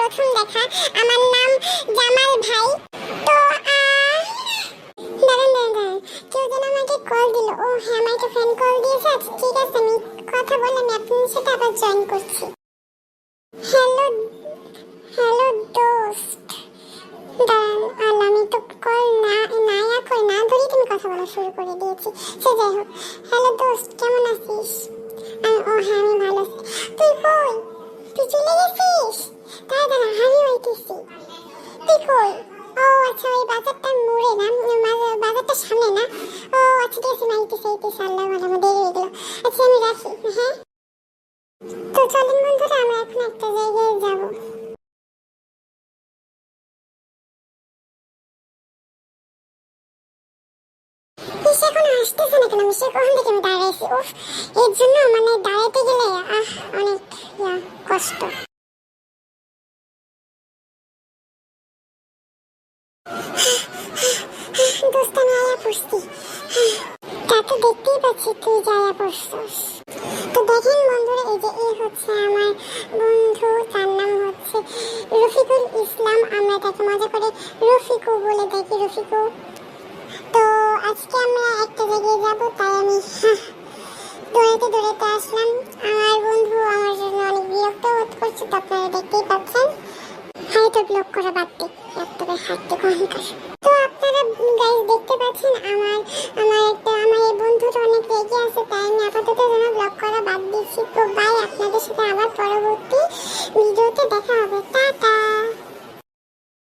প্রথম দেখা। আমার নাম জামাল ভাই। তো দাঁড়ান দাঁড়ান দাঁড়ান, কেউ যেন আমাকে কল দিল। ও হ্যাঁ, আমার একটা ফ্রেন্ড কল দিয়েছে। আচ্ছা ঠিক আছে, আমি কথা বলে আমি আপনার সাথে আবার জয়েন করছি। হ্যালো হ্যালো দোস্ত, দাঁড়ান, আমি তো কল না ধরি তুমি কথা বলা শুরু করে দিয়েছি। সে যাই হোক, হ্যালো দোস্ত, কেমন আছিস? ও হ্যাঁ, আমি ভালো আছি। তুই কই? তুই চলে গেছিস? দাঁড়া দাঁড়া, আমি হইতেছি। তুই কই? ও আচ্ছা, ওই বাজারটার মোড়ে না, বাজারটার সামনে না? ও আচ্ছা ঠিক আছে, আইতেছি। আল্লাহ ভালো, আমার দেরি হয়ে গেল। আচ্ছা আমি রাখি। হ্যাঁ, তো চলেন বন্ধুরা, আমরা এখন একটা জায়গায় যাবো। মিশে এখন আসতেছে না কেন? মিশে কখন থেকে আমি দাঁড়াইছি, উফ, এর জন্য মানে দাঁড়াইতে গেলে অনেক কষ্ট। দোস্ত আমি আয়া পড়ছি। তা তো দেখতেই পাচ্ছি তুই যায়া পড়ছস। তো দেখেন বন্ধুরা, এই যে এই হচ্ছে আমার বন্ধু, তার নাম হচ্ছে রফিকুল ইসলাম। আমরা তাকে মজা করে রফিকু বলে থাকি। রফিকু